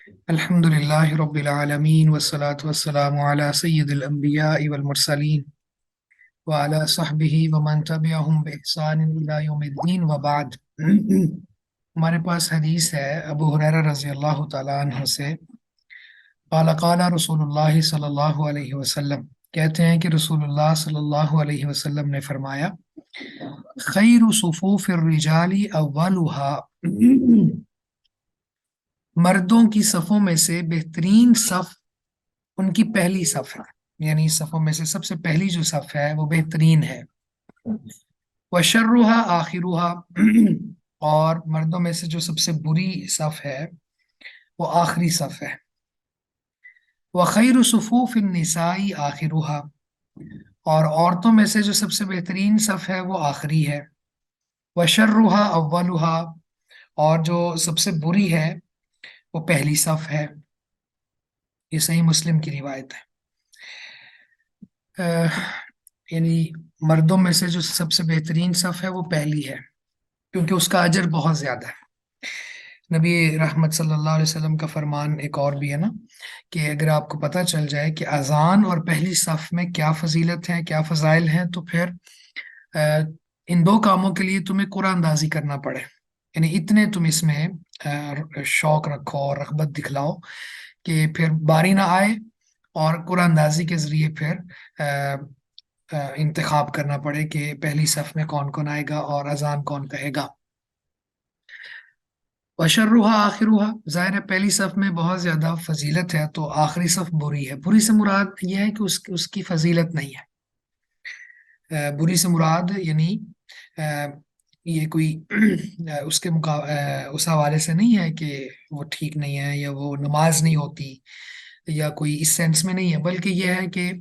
الحمد لله رب العالمين والصلاة والسلام على سيد الأنبياء والمرسلين وعلى صحبه ومن تبعهم بإحسان إلى يوم الدين وبعد ہمارے پاس حدیث ہے ابو ہریرہ رضی اللہ تعالیٰ عنہ سے، قال قال رسول اللہ صلی اللہ علیہ وسلم، کہتے ہیں کہ رسول اللہ صلی اللہ علیہ وسلم نے فرمایا، خیر صفوف الرجال اولها، مردوں کی صفوں میں سے بہترین صف ان کی پہلی صف ہے، یعنی صفوں میں سے سب سے پہلی جو صف ہے وہ بہترین ہے۔ وشرها آخرها، اور مردوں میں سے جو سب سے بری صف ہے وہ آخری صف ہے۔ وخیر صفوف النساء آخرها، اور عورتوں میں سے جو سب سے بہترین صف ہے وہ آخری ہے۔ وشرها اولها، اور جو سب سے بری ہے وہ پہلی صف ہے۔ یہ صحیح مسلم کی روایت ہے۔ یعنی مردوں میں سے جو سب سے بہترین صف ہے وہ پہلی ہے، کیونکہ اس کا اجر بہت زیادہ ہے۔ نبی رحمت صلی اللہ علیہ وسلم کا فرمان ایک اور بھی ہے نا، کہ اگر آپ کو پتہ چل جائے کہ اذان اور پہلی صف میں کیا فضیلت ہے، کیا فضائل ہیں، تو پھر ان دو کاموں کے لیے تمہیں قرآن اندازی کرنا پڑے، یعنی اتنے تم اس میں شوق رکھو اور رغبت دکھلاؤ کہ پھر باری نہ آئے اور قرآن اندازی کے ذریعے پھر انتخاب کرنا پڑے کہ پہلی صف میں کون کون آئے گا اور اذان کون کہے گا۔ وشرها آخرها، ظاہر ہے پہلی صف میں بہت زیادہ فضیلت ہے تو آخری صف بری ہے۔ بری سے مراد یہ ہے کہ اس کی فضیلت نہیں ہے۔ بری سے مراد یعنی یہ کوئی اس حوالے سے نہیں ہے کہ وہ ٹھیک نہیں ہے یا وہ نماز نہیں ہوتی یا کوئی اس سینس میں نہیں ہے، بلکہ یہ ہے کہ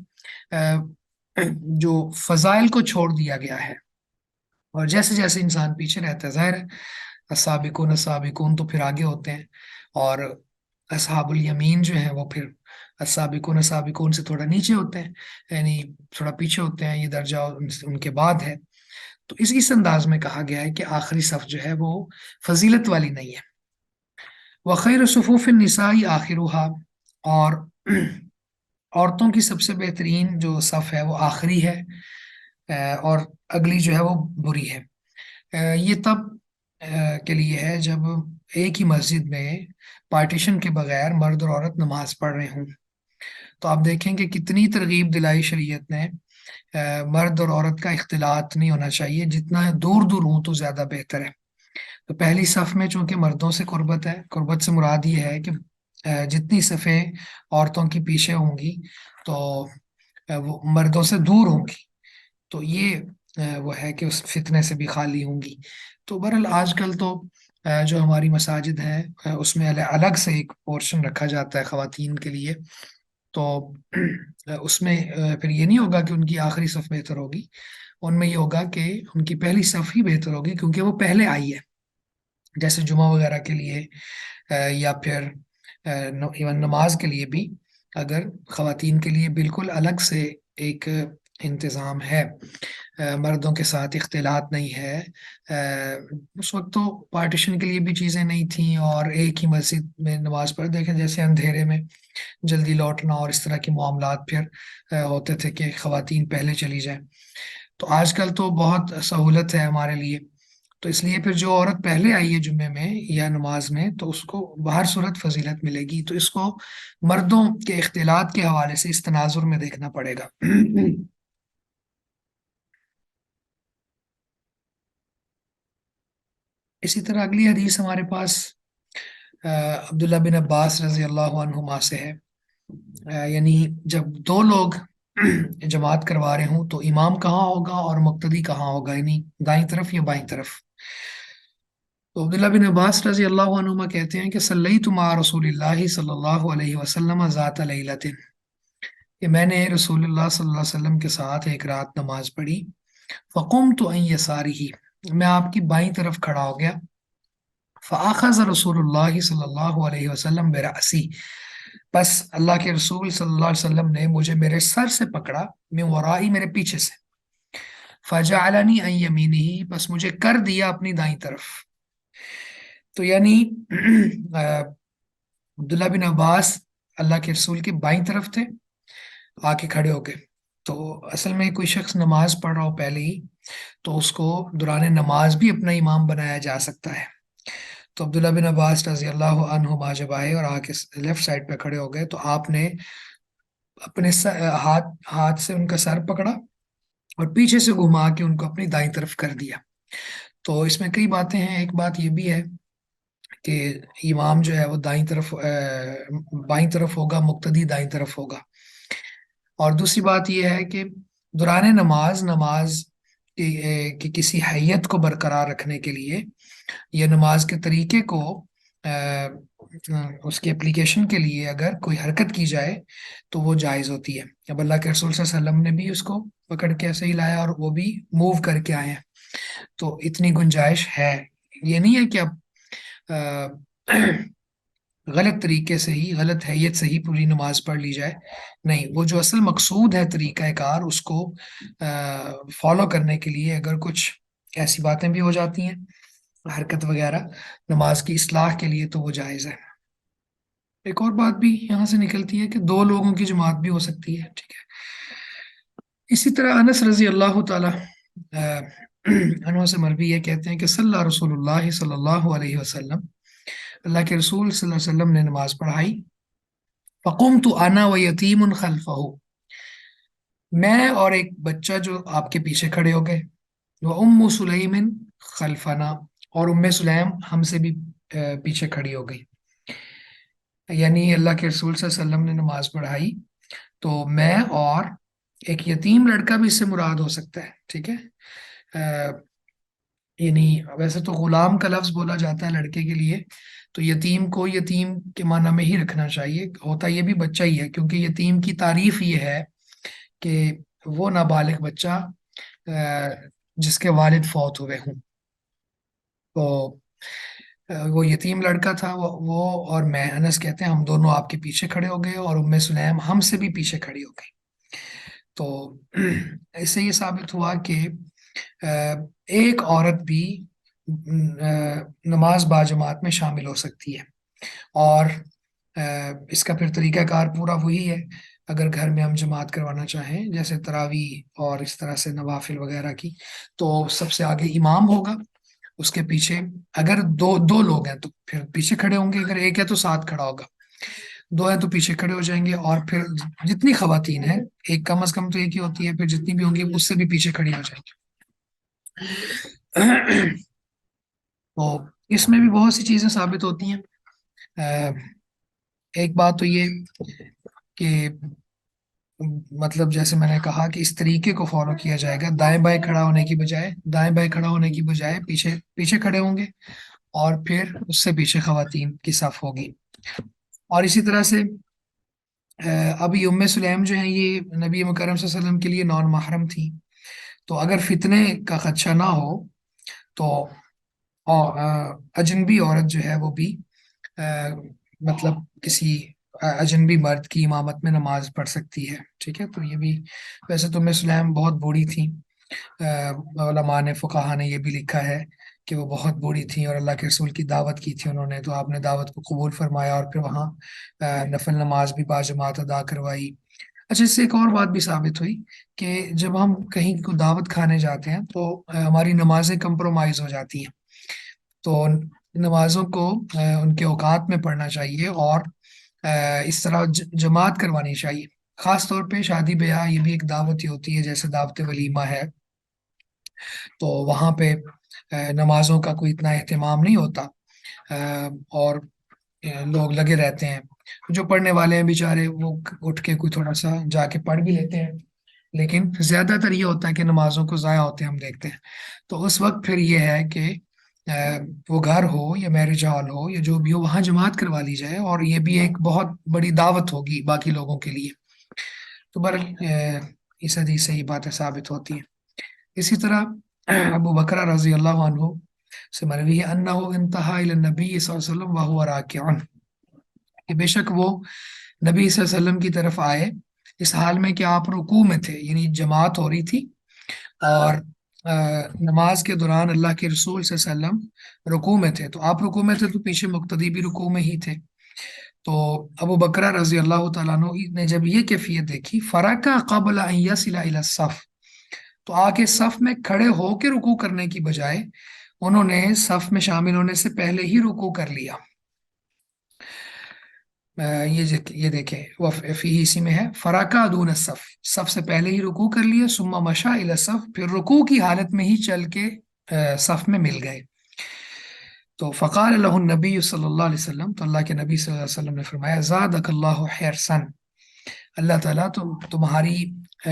جو فضائل کو چھوڑ دیا گیا ہے، اور جیسے جیسے انسان پیچھے رہتا ہے، ظاہر ہے السابقون السابقون تو پھر آگے ہوتے ہیں، اور اصحاب الیمین جو ہیں وہ پھر السابقون السابقون سے تھوڑا نیچے ہوتے ہیں، یعنی تھوڑا پیچھے ہوتے ہیں، یہ درجہ ان کے بعد ہے۔ تو اس انداز میں کہا گیا ہے کہ آخری صف جو ہے وہ فضیلت والی نہیں ہے۔ وخیر صفوف النساء آخرها، اور عورتوں کی سب سے بہترین جو صف ہے وہ آخری ہے، اور اگلی جو ہے وہ بری ہے۔ یہ تب کے لیے ہے جب ایک ہی مسجد میں پارٹیشن کے بغیر مرد اور عورت نماز پڑھ رہے ہوں۔ تو آپ دیکھیں کہ کتنی ترغیب دلائی شریعت نے، مرد اور عورت کا اختلاط نہیں ہونا چاہیے، جتنا دور دور ہوں تو زیادہ بہتر ہے۔ تو پہلی صف میں چونکہ مردوں سے قربت ہے، قربت سے مراد یہ ہے کہ جتنی صفیں عورتوں کی پیچھے ہوں گی تو وہ مردوں سے دور ہوں گی، تو یہ وہ ہے کہ اس فتنے سے بھی خالی ہوں گی۔ تو بہرحال آج کل تو جو ہماری مساجد ہیں اس میں الگ سے ایک پورشن رکھا جاتا ہے خواتین کے لیے، تو اس میں پھر یہ نہیں ہوگا کہ ان کی آخری صف بہتر ہوگی، ان میں یہ ہوگا کہ ان کی پہلی صف ہی بہتر ہوگی کیونکہ وہ پہلے آئی ہے، جیسے جمعہ وغیرہ کے لیے یا پھر ایون نماز کے لیے بھی اگر خواتین کے لیے بالکل الگ سے ایک انتظام ہے، مردوں کے ساتھ اختلاط نہیں ہے۔ اس وقت تو پارٹیشن کے لیے بھی چیزیں نہیں تھیں اور ایک ہی مسجد میں نماز پڑھ، دیکھیں جیسے اندھیرے میں جلدی لوٹنا اور اس طرح کے معاملات پھر ہوتے تھے کہ خواتین پہلے چلی جائیں۔ تو آج کل تو بہت سہولت ہے ہمارے لیے، تو اس لیے پھر جو عورت پہلے آئی ہے جمعے میں یا نماز میں تو اس کو بہر صورت فضیلت ملے گی، تو اس کو مردوں کے اختلاط کے حوالے سے اس تناظر میں دیکھنا پڑے گا۔ اسی طرح اگلی حدیث ہمارے پاس عبداللہ بن عباس رضی اللہ عنہما سے ہے، یعنی جب دو لوگ جماعت کروا رہے ہوں تو امام کہاں ہوگا اور مقتدی کہاں ہوگا، یعنی دائیں طرف یا بائیں طرف۔ تو عبداللہ بن عباس رضی اللہ عنہما کہتے ہیں کہ صلیت مع رسول اللہ صلی اللہ علیہ وسلم ذات لیلۃ، کہ میں نے رسول اللہ صلی اللہ علیہ وسلم کے ساتھ ایک رات نماز پڑھی، فقمت عن یسارہ، میں آپ کی بائیں طرف کھڑا ہو گیا، فاخذ رسول اللہ صلی اللہ علیہ وسلم برأسی، بس اللہ کے رسول صلی اللہ علیہ وسلم نے مجھے میرے سر سے پکڑا، من ورائی، میرے پیچھے سے، فجعلنی عن یمینہ، بس مجھے کر دیا اپنی دائیں طرف۔ تو یعنی عبداللہ بن عباس اللہ کے رسول کے بائیں طرف تھے، آ کے کھڑے ہو گئے۔ تو اصل میں کوئی شخص نماز پڑھ رہا ہو پہلے ہی تو اس کو دوران نماز بھی اپنا امام بنایا جا سکتا ہے۔ تو عبداللہ بن عباس رضی اللہ عنہما جب آئے اور آ کے لیفٹ سائڈ پہ کھڑے ہو گئے تو آپ نے اپنے ہاتھ سے ان کا سر پکڑا اور پیچھے سے گھما کے ان کو اپنی دائیں طرف کر دیا۔ تو اس میں کئی باتیں ہیں، ایک بات یہ بھی ہے کہ امام جو ہے وہ دائیں طرف بائیں طرف ہوگا، مقتدی دائیں طرف ہوگا۔ اور دوسری بات یہ ہے کہ دوران نماز کی کسی حیت کو برقرار رکھنے کے لیے یا نماز کے طریقے کو اس کی اپلیکیشن کے لیے اگر کوئی حرکت کی جائے تو وہ جائز ہوتی ہے۔ اب اللہ کے رسول صلی اللہ علیہ وسلم نے بھی اس کو پکڑ کے ایسے ہی لایا اور وہ بھی موو کر کے آئے ہیں، تو اتنی گنجائش ہے۔ یہ نہیں ہے کہ اب غلط طریقے سے ہی، غلط حیت سے ہی پوری نماز پڑھ لی جائے، نہیں، وہ جو اصل مقصود ہے طریقہ کار اس کو فالو کرنے کے لیے اگر کچھ ایسی باتیں بھی ہو جاتی ہیں، حرکت وغیرہ نماز کی اصلاح کے لیے، تو وہ جائز ہے۔ ایک اور بات بھی یہاں سے نکلتی ہے کہ دو لوگوں کی جماعت بھی ہو سکتی ہے، ٹھیک ہے۔ اسی طرح انس رضی اللہ تعالی عنہ سے مروی ہے، کہتے ہیں کہ صلی اللہ رسول اللہ صلی اللہ علیہ وسلم، اللہ کے رسول صلی اللہ علیہ وسلم نے نماز پڑھائی، فقمت انا و یتیم خلفہ، میں اور ایک بچہ جو آپ کے پیچھے کھڑے ہو گئے، وہ ام سلیم خلفنا، اور ام سلیم ہم سے بھی پیچھے کھڑی ہو گئی۔ یعنی اللہ کے رسول صلی اللہ علیہ وسلم نے نماز پڑھائی تو میں اور ایک یتیم لڑکا بھی اس سے مراد ہو سکتا ہے، ٹھیک ہے۔ یعنی ویسے تو غلام کا لفظ بولا جاتا ہے لڑکے کے لیے، تو یتیم کو یتیم کے معنی میں ہی رکھنا چاہیے، ہوتا یہ بھی بچہ ہی ہے، کیونکہ یتیم کی تعریف یہ ہے کہ وہ نابالغ بچہ جس کے والد فوت ہوئے ہوں۔ تو وہ یتیم لڑکا تھا، وہ اور میں، انس کہتے ہیں، ہم دونوں آپ کے پیچھے کھڑے ہو گئے اور ام سلیم ہم سے بھی پیچھے کھڑی ہو گئی۔ تو اس سے یہ ثابت ہوا کہ ایک عورت بھی نماز باجماعت میں شامل ہو سکتی ہے، اور اس کا پھر طریقہ کار پورا وہی ہے۔ اگر گھر میں ہم جماعت کروانا چاہیں جیسے تراویح اور اس طرح سے نوافل وغیرہ کی، تو سب سے آگے امام ہوگا، اس کے پیچھے اگر دو لوگ ہیں تو پھر پیچھے کھڑے ہوں گے، اگر ایک ہے تو ساتھ کھڑا ہوگا، دو ہیں تو پیچھے کھڑے ہو جائیں گے، اور پھر جتنی خواتین ہیں، ایک کم از کم تو ایک ہی ہوتی ہے، پھر جتنی بھی ہوں گی اس سے بھی پیچھے کھڑی ہو جائیں گی۔ تو اس میں بھی بہت سی چیزیں ثابت ہوتی ہیں۔ ایک بات تو یہ کہ مطلب جیسے میں نے کہا کہ اس طریقے کو فالو کیا جائے گا، دائیں بائیں کھڑا ہونے کی بجائے، پیچھے پیچھے کھڑے ہوں گے، اور پھر اس سے پیچھے خواتین کی صف ہوگی۔ اور اسی طرح سے ابھی ام سلیم جو ہیں یہ نبی مکرم صلی اللہ علیہ وسلم کے لیے نان محرم تھی، تو اگر فتنے کا خدشہ نہ ہو تو اجنبی عورت جو ہے وہ بھی مطلب کسی اجنبی مرد کی امامت میں نماز پڑھ سکتی ہے، ٹھیک ہے۔ تو یہ بھی، ویسے تو ام سلیم بہت بوڑھی تھی، علماء نے، فقہا نے یہ بھی لکھا ہے کہ وہ بہت بوڑھی تھی اور اللہ کے رسول کی دعوت کی تھی انہوں نے، تو آپ نے دعوت کو قبول فرمایا اور پھر وہاں نفل نماز بھی باجماعت ادا کروائی۔ اچھا، اس سے ایک اور بات بھی ثابت ہوئی کہ جب ہم کہیں کو دعوت کھانے جاتے ہیں تو ہماری نمازیں کمپرومائز ہو جاتی ہیں، تو نمازوں کو ان کے اوقات میں پڑھنا چاہیے، اور اس طرح جماعت کروانی چاہیے، خاص طور پہ شادی بیاہ، یہ بھی ایک دعوت ہی ہوتی ہے جیسے دعوت ولیمہ ہے، تو وہاں پہ نمازوں کا کوئی اتنا اہتمام نہیں ہوتا، اور لوگ لگے رہتے ہیں، جو پڑھنے والے ہیں بیچارے وہ اٹھ کے کوئی تھوڑا سا جا کے پڑھ بھی لیتے ہیں، لیکن زیادہ تر یہ ہوتا ہے کہ نمازوں کو ضائع ہوتے ہیں ہم دیکھتے ہیں۔ تو اس وقت پھر یہ ہے کہ وہ گھر ہو یا میرج ہال ہو یا جو بھی ہو، وہاں جماعت کروا لی جائے، اور یہ بھی ایک بہت بڑی دعوت ہوگی باقی لوگوں کے لیے۔ تو بہرحال اس حدیث سے یہ باتیں ثابت ہوتی ہیں۔ اسی طرح ابو بکر رضی اللہ عنہ سے مروی ہے انہ انتہا الی النبی صلی اللہ علیہ وسلم وہو راکع، کہ بے شک وہ نبی صلی اللہ علیہ وسلم کی طرف آئے اس حال میں کہ آپ رکوع میں تھے، یعنی جماعت ہو رہی تھی، اور نماز کے دوران اللہ کے رسول صلی اللہ علیہ وسلم رکوع میں تھے، تو آپ رکوع میں تھے تو پیچھے مقتدی بھی رکوع میں ہی تھے۔ تو ابو بکرہ رضی اللہ تعالیٰ عنہ نے جب یہ کیفیت دیکھی، فرکع قبل ان یصل الی الصف، تو آ کے صف میں کھڑے ہو کے رکوع کرنے کی بجائے انہوں نے صف میں شامل ہونے سے پہلے ہی رکوع کر لیا۔ یہ دیکھیں وہ فی اسی میں ہے، فرکع دون الصف، صف سے پہلے ہی رکوع کر لیا، ثم مشى الی الصف، پھر رکوع کی حالت میں ہی چل کے صف میں مل گئے۔ تو فقال له النبی صلی اللہ علیہ وسلم، تو اللہ کے نبی صلی اللہ علیہ وسلم نے فرمایا، زادک اللہ حرصا، اللہ تعالیٰ تمہاری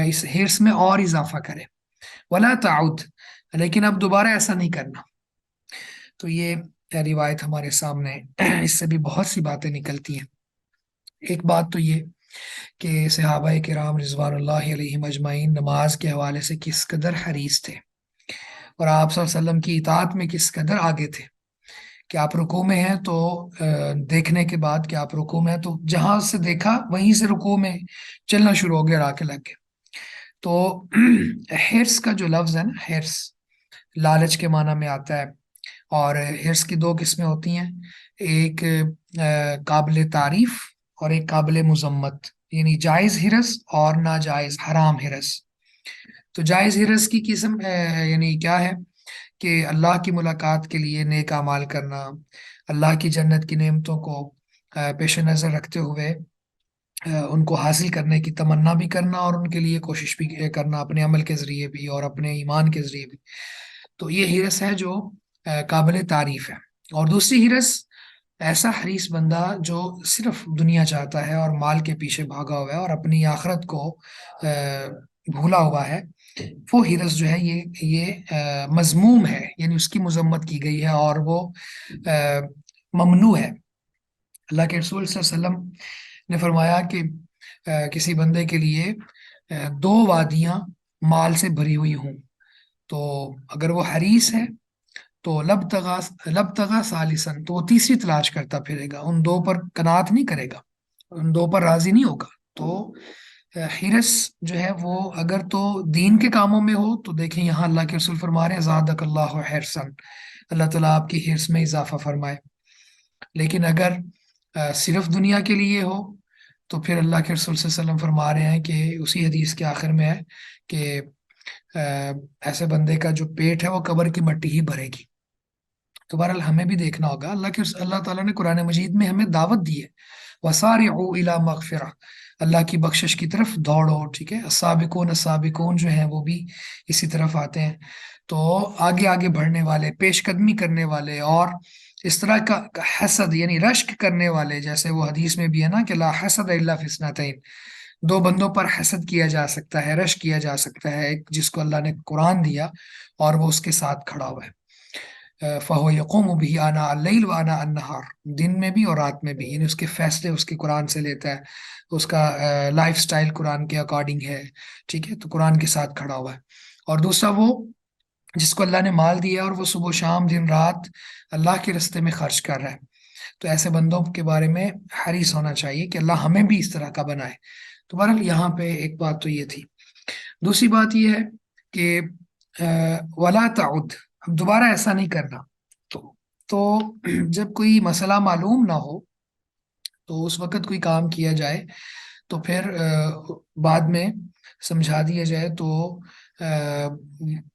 اس حرص میں اور اضافہ کرے، ولا تعود، لیکن اب دوبارہ ایسا نہیں کرنا۔ تو یہ روایت ہمارے سامنے اس سے بھی بہت سی باتیں نکلتی ہیں۔ ایک بات تو یہ کہ صحابہ کرام رضوان اللہ علیہم اجمعین نماز کے حوالے سے کس قدر حریص تھے، اور آپ صلی اللہ علیہ وسلم کی اطاعت میں کس قدر آگے تھے، کہ آپ رکوع میں ہیں تو دیکھنے کے بعد کہ آپ رکوع میں ہیں تو جہاں سے دیکھا وہیں سے رکوع میں چلنا شروع ہو گیا، آ کے لگ گئے۔ تو حرص کا جو لفظ ہے نا، حرص لالچ کے معنی میں آتا ہے، اور حرص کی دو قسمیں ہوتی ہیں، ایک قابل تعریف اور ایک قابل مذمت، یعنی جائز حرص اور ناجائز حرام حرص۔ تو جائز حرص کی قسم یعنی کیا ہے کہ اللہ کی ملاقات کے لیے نیک اعمال کرنا، اللہ کی جنت کی نعمتوں کو پیش نظر رکھتے ہوئے ان کو حاصل کرنے کی تمنا بھی کرنا، اور ان کے لیے کوشش بھی کرنا اپنے عمل کے ذریعے بھی اور اپنے ایمان کے ذریعے بھی۔ تو یہ حرص ہے جو قابل تعریف ہے۔ اور دوسری حرص، ایسا حریص بندہ جو صرف دنیا چاہتا ہے اور مال کے پیچھے بھاگا ہوا ہے اور اپنی آخرت کو بھولا ہوا ہے، وہ حرص جو ہے یہ مذموم ہے، یعنی اس کی مذمت کی گئی ہے اور وہ ممنوع ہے۔ اللہ کے رسول صلی اللہ علیہ وسلم نے فرمایا کہ کسی بندے کے لیے دو وادیاں مال سے بھری ہوئی ہوں، تو اگر وہ حریص ہے تو لب تغا ثالثاً، تو وہ تیسری تلاش کرتا پھرے گا، ان دو پر قناعت نہیں کرے گا، ان دو پر راضی نہیں ہوگا۔ تو حرص جو ہے وہ اگر تو دین کے کاموں میں ہو تو دیکھیں یہاں اللہ کے رسول فرما رہے ہیں زادک اللہ حرصا، اللہ تعالیٰ آپ کی حرص میں اضافہ فرمائے۔ لیکن اگر صرف دنیا کے لیے ہو تو پھر اللہ کے رسول صلی اللہ علیہ وسلم فرما رہے ہیں کہ اسی حدیث کے آخر میں ہے کہ ایسے بندے کا جو پیٹ ہے وہ قبر کی مٹی ہی بھرے گی۔ تو بہرحال ہمیں بھی دیکھنا ہوگا، اللہ تعالیٰ نے قرآن مجید میں ہمیں دعوت دی ہے، وَسَارِعُوا إِلَى مَغْفِرَةٍ، اللہ کی بخشش کی طرف دوڑو، ٹھیک ہے۔ السابقون السابقون جو ہیں وہ بھی اسی طرف آتے ہیں، تو آگے آگے بڑھنے والے، پیش قدمی کرنے والے، اور اس طرح کا حسد یعنی رشک کرنے والے، جیسے وہ حدیث میں بھی ہے نا کہ لا حسد الا فی اثنتین، دو بندوں پر حسد کیا جا سکتا ہے، رشک کیا جا سکتا ہے، ایک جس کو اللہ نے قرآن دیا اور وہ اس کے ساتھ کھڑا ہوا ہے، فَهُوَ يَقُومُ بِهِ آنَاءَ اللَّيْلِ وَآنَاءَ النَّهَارِ، دن میں بھی اور رات میں بھی، یعنی اس کے فیصلے اس کے قرآن سے لیتا ہے، اس کا لائف سٹائل قرآن کے اکارڈنگ ہے، ٹھیک ہے، تو قرآن کے ساتھ کھڑا ہوا ہے۔ اور دوسرا وہ جس کو اللہ نے مال دیا اور وہ صبح و شام دن رات اللہ کے رستے میں خرچ کر رہا ہے، تو ایسے بندوں کے بارے میں حریص ہونا چاہیے کہ اللہ ہمیں بھی اس طرح کا بنائے۔ تو بہرحال یہاں پہ ایک بات تو یہ تھی۔ دوسری بات یہ ہے کہ ولا تعد، اب دوبارہ ایسا نہیں کرنا۔ تو جب کوئی مسئلہ معلوم نہ ہو تو اس وقت کوئی کام کیا جائے تو پھر بعد میں سمجھا دیا جائے تو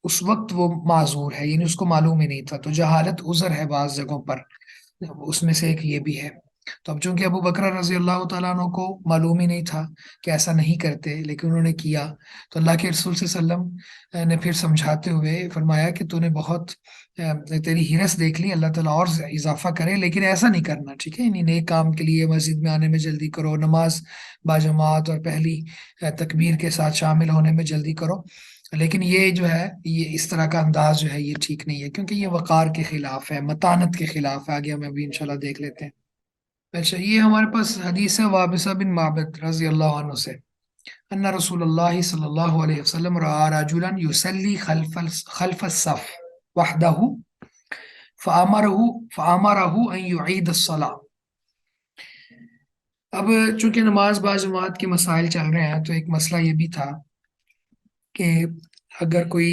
اس وقت وہ معذور ہے، یعنی اس کو معلوم ہی نہیں تھا، تو جہالت عذر ہے بعض جگہوں پر، اس میں سے ایک یہ بھی ہے۔ تو اب چونکہ ابو بکر رضی اللہ تعالیٰ عنہ کو معلوم ہی نہیں تھا کہ ایسا نہیں کرتے، لیکن انہوں نے کیا، تو اللہ کے رسول صلی اللہ علیہ وسلم نے پھر سمجھاتے ہوئے فرمایا کہ تو نے بہت تیری حرص دیکھ لی، اللہ تعالیٰ اور اضافہ کرے، لیکن ایسا نہیں کرنا، ٹھیک ہے، یعنی نیک کام کے لیے مسجد میں آنے میں جلدی کرو، نماز باجماعت اور پہلی تکبیر کے ساتھ شامل ہونے میں جلدی کرو، لیکن یہ جو ہے یہ اس طرح کا انداز جو ہے یہ ٹھیک نہیں ہے، کیونکہ یہ وقار کے خلاف ہے، متانت کے خلاف ہے۔ آگے ہم ابھی انشاءاللہ دیکھ لیتے ہیں۔ اچھا، یہ ہمارے پاس حدیث ہے وابصہ بن معبد رضی اللہ عنہ سے، ان رسول اللہ صلی اللہ علیہ وسلم رأى رجلا يصلي خلف الصف وحده فأمره ان يعيد الصلاة۔ اب چونکہ نماز با جماعت کے مسائل چل رہے ہیں تو ایک مسئلہ یہ بھی تھا کہ اگر کوئی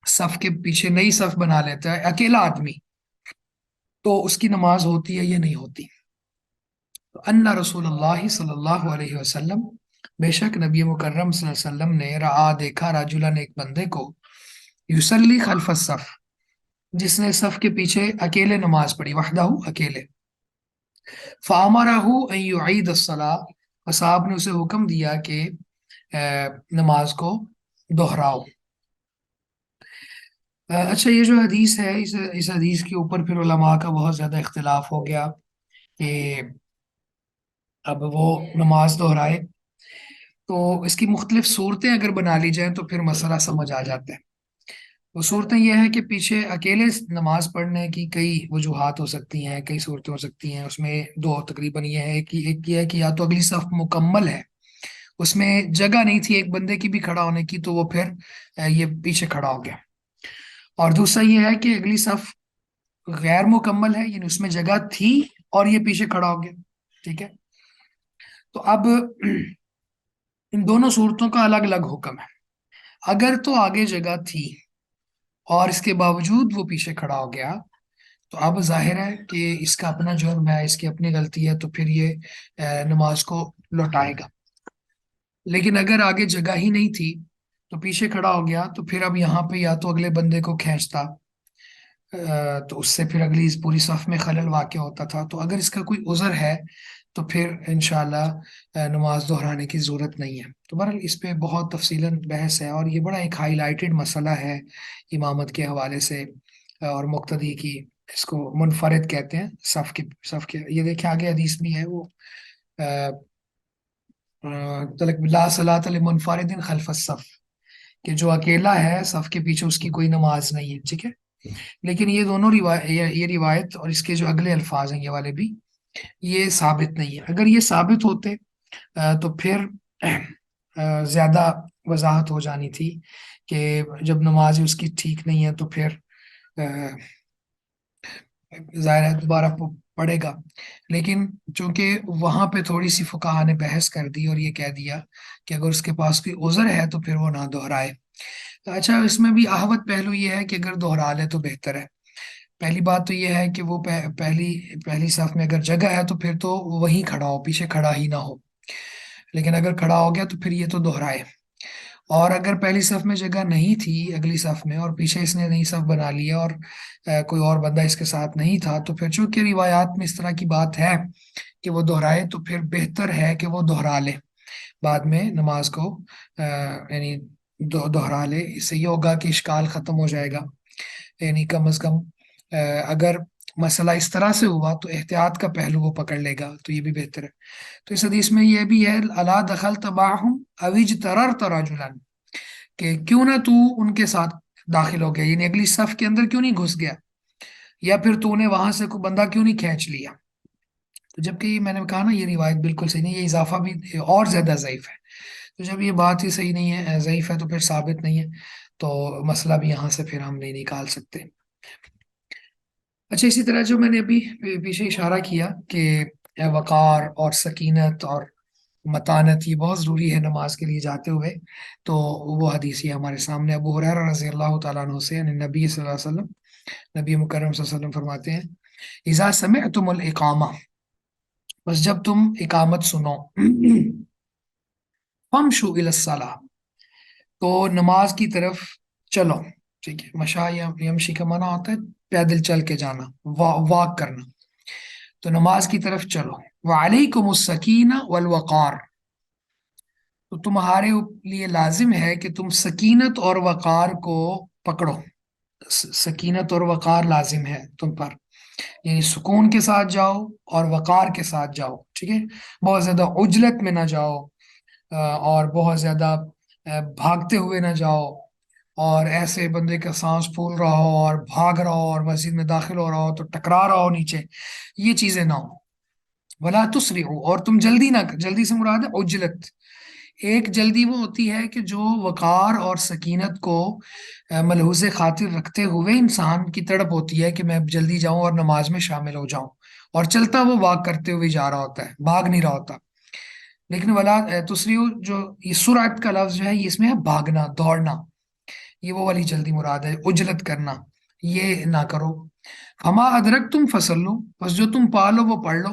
صف کے پیچھے نئی صف بنا لیتا ہے اکیلا آدمی، تو اس کی نماز ہوتی ہے یا نہیں ہوتی۔ ان رسول اللہ صلی اللہ علیہ وسلم، بے شک نبی مکرم صلی اللہ علیہ وسلم نے رعا دیکھا، رجلا نے ایک بندے کو، یصلی خلف الصف، جس نے صف کے پیچھے اکیلے نماز پڑھی، وحدہ اکیلے، فامرہ ان یعید الصلاۃ، صاحب نے اسے حکم دیا کہ نماز کو دہراؤ۔ اچھا، یہ جو حدیث ہے، اس حدیث کے اوپر پھر علماء کا بہت زیادہ اختلاف ہو گیا کہ اب وہ نماز دہرائے، تو اس کی مختلف صورتیں اگر بنا لی جائیں تو پھر مسئلہ سمجھ آ جاتا ہے۔ وہ صورتیں یہ ہیں کہ پیچھے اکیلے نماز پڑھنے کی کئی وجوہات ہو سکتی ہیں، کئی صورتیں ہو سکتی ہیں، اس میں دو تقریباً یہ ہے کہ ایک یہ ہے کہ یا تو اگلی صف مکمل ہے، اس میں جگہ نہیں تھی ایک بندے کی بھی کھڑا ہونے کی، تو وہ پھر یہ پیچھے کھڑا ہو گیا، اور دوسرا یہ ہے کہ اگلی صف غیر مکمل ہے، یعنی اس میں جگہ تھی اور یہ پیچھے کھڑا ہو گیا، ٹھیک ہے۔ تو اب ان دونوں صورتوں کا الگ الگ حکم ہے۔ اگر تو آگے جگہ تھی اور اس کے باوجود وہ پیچھے کھڑا ہو گیا، تو اب ظاہر ہے کہ اس کا اپنا جرم ہے، اس کی اپنی غلطی ہے، تو پھر یہ نماز کو لوٹائے گا۔ لیکن اگر آگے جگہ ہی نہیں تھی تو پیچھے کھڑا ہو گیا، تو پھر اب یہاں پہ یا تو اگلے بندے کو کھینچتا، تو اس سے پھر اگلی پوری صف میں خلل واقع ہوتا تھا۔ تو اگر اس کا کوئی عذر ہے تو پھر انشاءاللہ نماز دہرانے کی ضرورت نہیں ہے۔ تو بہرحال اس پہ بہت تفصیلاً بحث ہے، اور یہ بڑا ایک ہائی لائٹڈ مسئلہ ہے امامت کے حوالے سے، اور مقتدی کی، اس کو منفرد کہتے ہیں، صف کے یہ دیکھیں آگے حدیث بھی ہے وہ لا صلاۃ لمنفرد خلف الصف، کہ جو اکیلا ہے صف کے پیچھے اس کی کوئی نماز نہیں ہے، ٹھیک ہے۔ لیکن یہ دونوں یہ روایت اور اس کے جو اگلے الفاظ ہیں یہ والے بھی، یہ ثابت نہیں ہے۔ اگر یہ ثابت ہوتے تو پھر زیادہ وضاحت ہو جانی تھی کہ جب نماز اس کی ٹھیک نہیں ہے تو پھر ظاہر ہے دوبارہ پڑھے گا۔ لیکن چونکہ وہاں پہ تھوڑی سی فقہا نے بحث کر دی اور یہ کہہ دیا کہ اگر اس کے پاس کوئی عذر ہے تو پھر وہ نہ دہرائے۔ اچھا، اس میں بھی احوط پہلو یہ ہے کہ اگر دہرا لے تو بہتر ہے۔ پہلی بات تو یہ ہے کہ وہ پہلی صف میں اگر جگہ ہے تو پھر تو وہیں کھڑا ہو، پیچھے کھڑا ہی نہ ہو، لیکن اگر کھڑا ہو گیا تو پھر یہ تو دہرائے۔ اور اگر پہلی صف میں جگہ نہیں تھی اگلی صف میں، اور پیچھے اس نے نئی صف بنا لیا اور کوئی اور بندہ اس کے ساتھ نہیں تھا، تو پھر چونکہ روایات میں اس طرح کی بات ہے کہ وہ دہرائے، تو پھر بہتر ہے کہ وہ دہرا لے بعد میں نماز کو، یعنی دہرا لے۔ اس سے یہ ہوگا کہ اشکال ختم ہو جائے گا، یعنی کم از کم اگر مسئلہ اس طرح سے ہوا تو احتیاط کا پہلو وہ پکڑ لے گا، تو یہ بھی بہتر ہے۔ تو اس حدیث میں یہ بھی ہے، الا دخلت معهم او اجتررت رجلا، کہ کیوں نہ تو ان کے ساتھ داخل ہو گیا، یعنی اگلی صف کے اندر کیوں نہیں گھس گیا، یا پھر تو نے وہاں سے کوئی بندہ کیوں نہیں کھینچ لیا۔ تو جبکہ یہ میں نے کہا نا، یہ روایت بالکل صحیح نہیں، یہ اضافہ بھی اور زیادہ ضعیف ہے۔ تو جب یہ بات ہی صحیح نہیں ہے، ضعیف ہے، تو پھر ثابت نہیں ہے، تو مسئلہ بھی یہاں سے پھر ہم نہیں نکال سکتے۔ اچھا، اسی طرح جو میں نے ابھی پیچھے اشارہ کیا کہ وقار اور سکینت اور متانت یہ بہت ضروری ہے نماز کے لیے جاتے ہوئے، تو وہ حدیث یہ ہمارے سامنے ابو ہریرہ رضی اللہ تعالیٰ عنہ سے، یعنی نبی صلی اللہ علیہ وسلم، نبی مکرم صلی اللہ علیہ وسلم فرماتے ہیں، اذا سمعتم الاقامہ، بس جب تم اقامت سنو، فامشوا الی الصلاۃ، تو نماز کی طرف چلو، ٹھیک ہے۔ مشا یمشی کا معنی ہوتا ہے پیدل چل کے جانا، واک کرنا، تو نماز کی طرف چلو۔ وعلیکم السکینہ والوقار، تو تمہارے لیے لازم ہے کہ تم سکینت اور وقار کو پکڑو، سکینت اور وقار لازم ہے تم پر، یعنی سکون کے ساتھ جاؤ اور وقار کے ساتھ جاؤ، ٹھیک ہے۔ بہت زیادہ عجلت میں نہ جاؤ، اور بہت زیادہ بھاگتے ہوئے نہ جاؤ، اور ایسے بندے کا سانس پھول رہا ہو اور بھاگ رہا ہو اور مسجد میں داخل ہو رہا ہو تو ٹکرا رہا ہو نیچے، یہ چیزیں نہ ہو۔ ولا تسرعوا، اور تم جلدی نہ، جلدی سے مراد ہے عجلت۔ ایک جلدی وہ ہوتی ہے کہ جو وقار اور سکینت کو ملحوظ خاطر رکھتے ہوئے انسان کی تڑپ ہوتی ہے کہ میں جلدی جاؤں اور نماز میں شامل ہو جاؤں، اور چلتا وہ واک کرتے ہوئے جا رہا ہوتا ہے، بھاگ نہیں رہا ہوتا۔ لیکن ولا تسریو، جو یہ سرعت کا لفظ جو ہے، یہ اس میں ہے بھاگنا، دوڑنا، یہ وہ والی جلدی مراد ہے، عجلت کرنا، یہ نہ کرو۔ ہما ادرک تم فصل لو، بس جو تم پالو وہ پڑھ لو،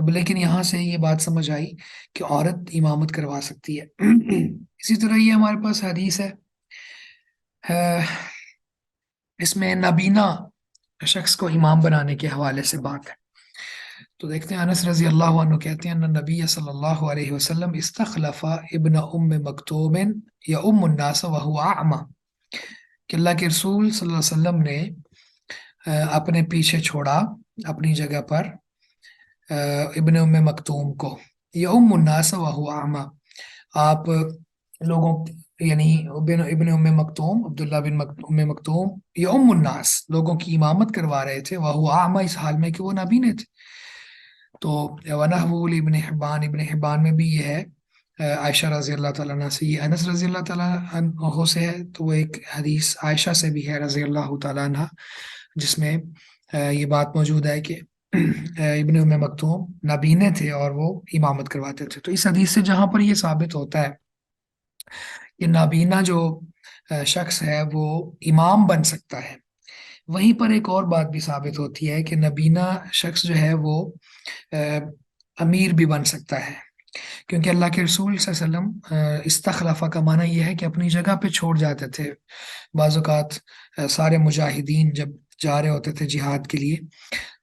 تو لیکن یہاں سے یہ بات سمجھ آئی کہ عورت امامت کروا سکتی ہے۔ اسی طرح یہ ہمارے پاس حدیث ہے، آہ، اس میں نابینا شخص کو امام بنانے کے حوالے سے بات ہے۔ تو دیکھتے ہیں انس رضی اللہ عنہ کہتے ہیں ان نبی صلی اللہ علیہ وسلم استخلف ابن مکتوم یا الناس وهو اعمى، کہ اللہ کے رسول صلی اللہ علیہ وسلم نے اپنے پیچھے چھوڑا اپنی جگہ پر ابن مکتوم کو، یا الناس وهو اعمى، آپ لوگوں یعنی ابن مکتوم عبداللہ بن ام مکتوم یا الناس لوگوں کی امامت کروا رہے تھے، وهو اعمى، اس حال میں کہ وہ نابینے تھے۔ تو ونحوہ ابن حبان، ابن حبان میں بھی یہ ہے عائشہ رضی اللہ تعالیٰ عنہ سے، یہ انس رضی اللہ تعالیٰ عنہ سے ہے، تو وہ ایک حدیث عائشہ سے بھی ہے رضی اللہ تعالیٰ عنہ، جس میں یہ بات موجود ہے کہ ابن مکتوم نابینے تھے اور وہ امامت کرواتے تھے۔ تو اس حدیث سے جہاں پر یہ ثابت ہوتا ہے کہ نابینا جو شخص ہے وہ امام بن سکتا ہے، وہیں پر ایک اور بات بھی ثابت ہوتی ہے کہ نابینا شخص جو ہے وہ امیر بھی بن سکتا ہے، کیونکہ اللہ کے رسول صلی اللہ علیہ وسلم استخلافہ کا معنی یہ ہے کہ اپنی جگہ پہ چھوڑ جاتے تھے۔ بعض اوقات سارے مجاہدین جب جا رہے ہوتے تھے جہاد کے لیے،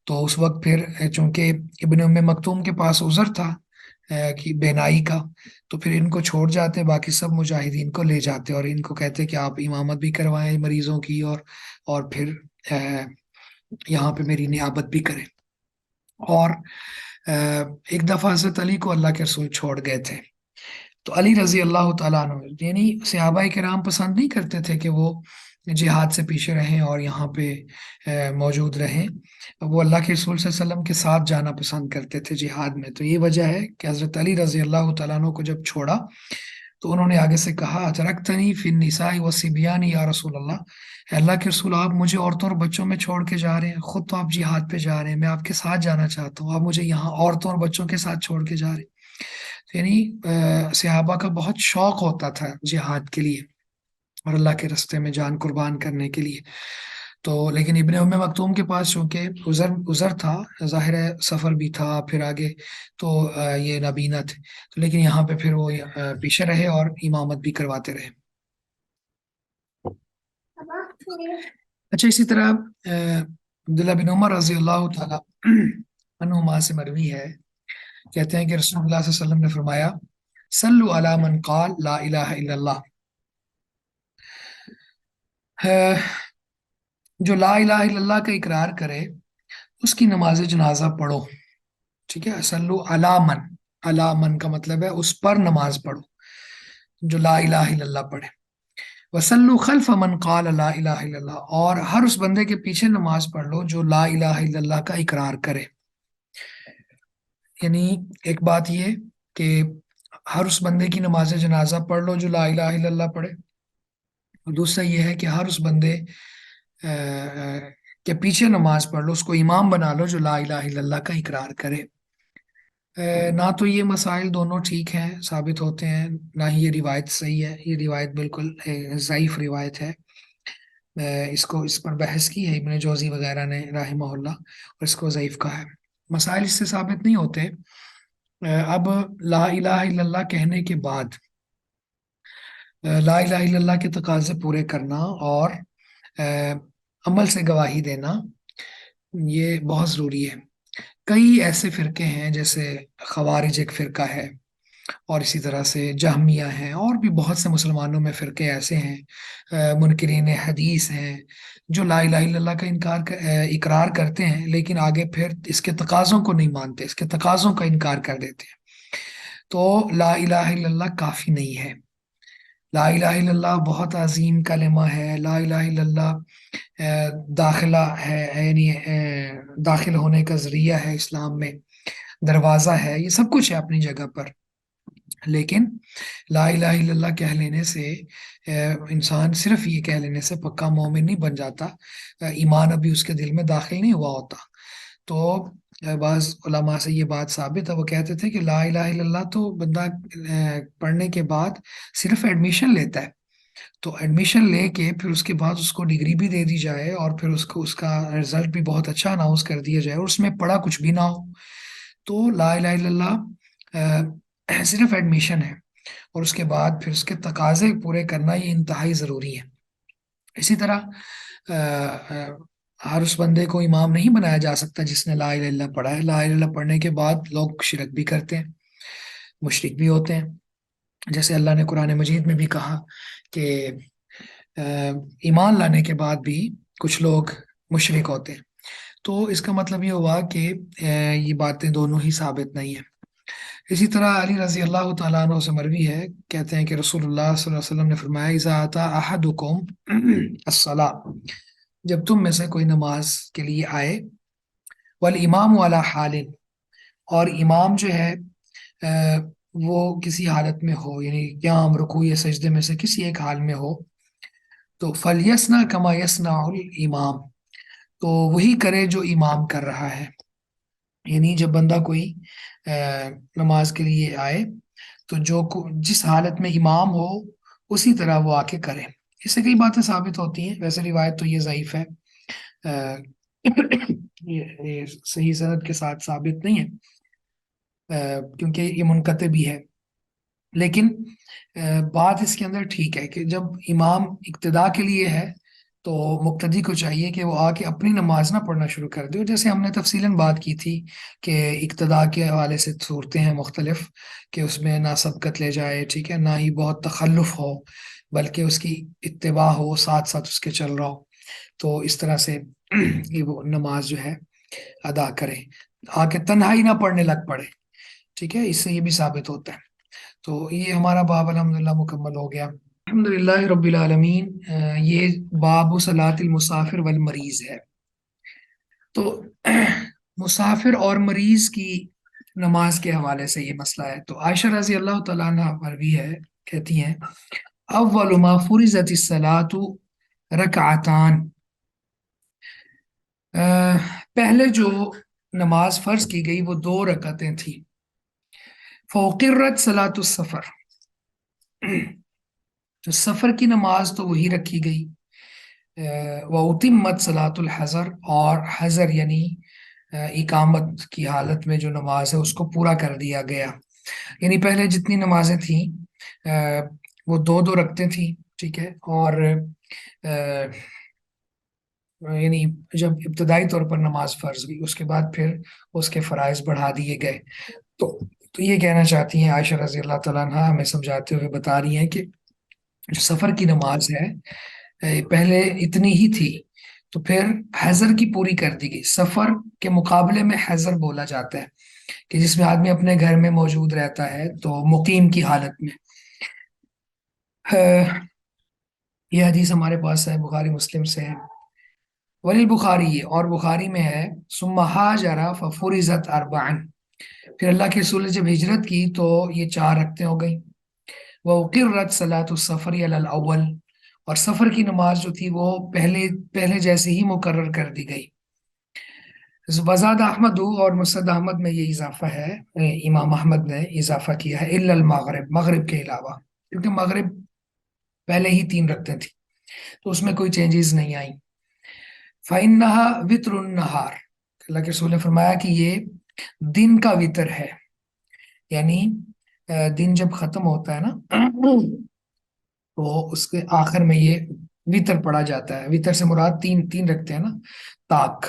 تو اس وقت پھر چونکہ ابن مکتوم کے پاس عذر تھا کہ بینائی کا، تو پھر ان کو چھوڑ جاتے، باقی سب مجاہدین کو لے جاتے اور ان کو کہتے کہ آپ امامت بھی کروائیں مریضوں کی، اور پھر یہاں پہ میری نیابت بھی کریں۔ اور ایک دفعہ حضرت علی کو اللہ کے رسول چھوڑ گئے تھے، تو علی رضی اللہ تعالیٰ عنہ، یعنی صحابہ کرام پسند نہیں کرتے تھے کہ وہ جہاد سے پیچھے رہیں اور یہاں پہ موجود رہیں، وہ اللہ کے رسول صلی اللہ علیہ وسلم کے ساتھ جانا پسند کرتے تھے جہاد میں۔ تو یہ وجہ ہے کہ حضرت علی رضی اللہ تعالیٰ عنہ کو جب چھوڑا تو انہوں نے آگے سے کہا اترکتنی فی النساء والصبیان یا رسول اللہ، اے اللہ کے رسول آپ مجھے عورتوں اور بچوں میں چھوڑ کے جا رہے ہیں، خود تو آپ جہاد پہ جا رہے ہیں، میں آپ کے ساتھ جانا چاہتا ہوں، آپ مجھے یہاں عورتوں اور بچوں کے ساتھ چھوڑ کے جا رہے ہیں۔ یعنی صحابہ کا بہت شوق ہوتا تھا جہاد کے لیے اور اللہ کے رستے میں جان قربان کرنے کے لیے۔ تو لیکن ابن مکتوم کے پاس چونکہ عذر تھا، ظاہر ہے سفر بھی تھا پھر آگے، تو یہ نابینا تھے، تو لیکن یہاں پہ پھر وہ پیچھے رہے اور امامت بھی کرواتے رہے۔ اچھا، اسی طرح عبداللہ بن عمر رضی اللہ تعالیٰ عنہما سے مروی ہے، کہتے ہیں کہ رسول اللہ صلی اللہ علیہ وسلم نے فرمایا صلو علی من قال لا الہ الا اللہ، جو لا الہ الا اللہ کا اقرار کرے اس کی نماز جنازہ پڑھو، ٹھیک ہے، صلو علی من، علی من کا مطلب ہے اس پر نماز پڑھو جو لا الہ الا اللہ پڑھے، وصلو خلف من قال لا الہ الا اللہ، اور ہر اس بندے کے پیچھے نماز پڑھ لو جو لا الہ الا اللہ کا اقرار کرے۔ یعنی ایک بات یہ کہ ہر اس بندے کی نماز جنازہ پڑھ لو جو لا الہ الا اللہ پڑھے، اور دوسرا یہ ہے کہ ہر اس بندے کے پیچھے نماز پڑھ لو، اس کو امام بنا لو جو لا الہ الا اللہ کا اقرار کرے۔ نہ تو یہ مسائل دونوں ٹھیک ہیں، ثابت ہوتے ہیں، نہ ہی یہ روایت صحیح ہے، یہ روایت بالکل ضعیف روایت ہے۔ اس پر بحث کی ہے ابن جوزی وغیرہ نے رحمہ اللہ، اور اس کو ضعیف کہا ہے۔ مسائل اس سے ثابت نہیں ہوتے۔ اب لا الہ الا اللہ کہنے کے بعد لا الہ الا اللہ کے تقاضے پورے کرنا اور عمل سے گواہی دینا یہ بہت ضروری ہے۔ کئی ایسے فرقے ہیں، جیسے خوارج ایک فرقہ ہے، اور اسی طرح سے جہمیہ ہیں، اور بھی بہت سے مسلمانوں میں فرقے ایسے ہیں، منکرین حدیث ہیں، جو لا الہ الا اللہ کا اقرار کرتے ہیں لیکن آگے پھر اس کے تقاضوں کو نہیں مانتے، اس کے تقاضوں کا انکار کر دیتے ہیں۔ تو لا الہ الا اللہ کافی نہیں ہے۔ لا الہ الا اللہ بہت عظیم کلمہ ہے، لا الہ الا اللہ داخلہ ہے، یعنی داخل ہونے کا ذریعہ ہے اسلام میں، دروازہ ہے، یہ سب کچھ ہے اپنی جگہ پر، لیکن لا الہ الا اللہ کہہ لینے سے انسان صرف یہ کہہ لینے سے پکا مومن نہیں بن جاتا، ایمان ابھی اس کے دل میں داخل نہیں ہوا ہوتا۔ تو بعض علماء سے یہ بات ثابت ہے، وہ کہتے تھے کہ لا الہ الا اللہ تو بندہ پڑھنے کے بعد صرف ایڈمیشن لیتا ہے، تو ایڈمیشن لے کے پھر اس کے بعد اس کو ڈگری بھی دے دی جائے اور پھر اس کا رزلٹ بھی بہت اچھا اناؤنس کر دیا جائے اور اس میں پڑھا کچھ بھی نہ ہو، تو لا الہ الا اللہ صرف ایڈمیشن ہے، اور اس کے بعد پھر اس کے تقاضے پورے کرنا یہ انتہائی ضروری ہے۔ اسی طرح ہر اس بندے کو امام نہیں بنایا جا سکتا جس نے لا الہ الا اللہ پڑھا ہے۔ لا الہ الا اللہ پڑھنے کے بعد لوگ شرک بھی کرتے ہیں، مشرک بھی ہوتے ہیں، جیسے اللہ نے قرآن مجید میں بھی کہا کہ ایمان لانے کے بعد بھی کچھ لوگ مشرک ہوتے ہیں۔ تو اس کا مطلب یہ ہوا کہ یہ باتیں دونوں ہی ثابت نہیں ہیں۔ اسی طرح علی رضی اللہ تعالیٰ عنہ سے مروی ہے، کہتے ہیں کہ رسول اللہ صلی اللہ علیہ وسلم نے فرمایا اذا اتی احدکم الصلاۃ، جب تم میں سے کوئی نماز کے لیے آئے، والامام علی حال، اور امام جو ہے وہ کسی حالت میں ہو، یعنی قیام، رکوع یا سجدے میں سے کسی ایک حال میں ہو، تو فلیسنا کما یسنا الامام، تو وہی کرے جو امام کر رہا ہے۔ یعنی جب بندہ کوئی نماز کے لیے آئے تو جس حالت میں امام ہو اسی طرح وہ آ کے کرے۔ اس سے کئی باتیں ثابت ہوتی ہیں، ویسے روایت تو یہ ضعیف ہے، یہ صحیح سند کے ساتھ ثابت نہیں ہے، کیونکہ یہ منقطع بھی ہے، لیکن بات اس کے اندر ٹھیک ہے کہ جب امام اقتدا کے لیے ہے تو مقتدی کو چاہیے کہ وہ آ کے اپنی نماز نہ پڑھنا شروع کر دے، جیسے ہم نے تفصیلاً بات کی تھی کہ اقتدا کے حوالے سے صورتیں ہیں مختلف، کہ اس میں نہ سبقت لے جائے، ٹھیک ہے، نہ ہی بہت تخلف ہو، بلکہ اس کی اتباع ہو، ساتھ ساتھ اس کے چل رہا ہو، تو اس طرح سے یہ وہ نماز جو ہے ادا کرے، آ کے تنہائی نہ پڑھنے لگ پڑے، ٹھیک ہے، اس سے یہ بھی ثابت ہوتا ہے۔ تو یہ ہمارا باب الحمدللہ مکمل ہو گیا، الحمدللہ رب العالمین۔ یہ باب صلاۃ المسافر والمریض ہے۔ تو مسافر اور مریض کی نماز کے حوالے سے یہ مسئلہ ہے۔ تو عائشہ رضی اللہ تعالیٰ عنہ مروی ہے، کہتی ہیں اول ما فرضت الصلاۃ رکعتان، پہلے جو نماز فرض کی گئی وہ 2 رکعتیں تھیں، فوقرت صلاۃ السفر، تو سفر کی نماز تو وہی رکھی گئی، وَأُتِمَّتْ صلاۃ الحضر، اور حضر یعنی اقامت کی حالت میں جو نماز ہے اس کو پورا کر دیا گیا۔ یعنی پہلے جتنی نمازیں تھیں وہ 2 رکعتیں تھیں، ٹھیک ہے، اور یعنی جب ابتدائی طور پر نماز فرض ہوئی اس کے بعد پھر اس کے فرائض بڑھا دیے گئے۔ تو یہ کہنا چاہتی ہیں عائشہ رضی اللہ تعالیٰ عنہ، ہمیں سمجھاتے ہوئے بتا رہی ہیں کہ جو سفر کی نماز ہے پہلے اتنی ہی تھی، تو پھر حضر کی پوری کر دی گئی۔ سفر کے مقابلے میں حضر بولا جاتا ہے کہ جس میں آدمی اپنے گھر میں موجود رہتا ہے، تو مقیم کی حالت میں۔ یہ حدیث ہمارے پاس ہے، بخاری مسلم سے ہے، ولی بخاری، اور بخاری میں ہے ثم ہاجر ففرضت اربعا، پھر اللہ کے رسول نے جب ہجرت کی تو یہ 4 رکعتیں ہو گئیں، وَأُقِرَّتْ صلاۃ السفر علی الاول، اور سفر کی نماز جو تھی وہ پہلے جیسے ہی مقرر کر دی گئی۔ وزاد احمد، اور مسند احمد میں یہ اضافہ ہے، امام احمد نے اضافہ کیا ہے، الا المغرب، مغرب کے علاوہ، کیونکہ مغرب پہلے ہی 3 رکعتیں تھیں تو اس میں کوئی چینجز نہیں آئیں۔ فَإِنَّهَا وِتْرُ النَّهَارِ، اللہ کے رسول نے فرمایا کہ یہ دن کا وطر ہے، یعنی دن جب ختم ہوتا ہے نا تو اس کے آخر میں یہ وطر پڑا جاتا ہے۔ وطر سے مراد تین رکھتے ہیں نا، طاق،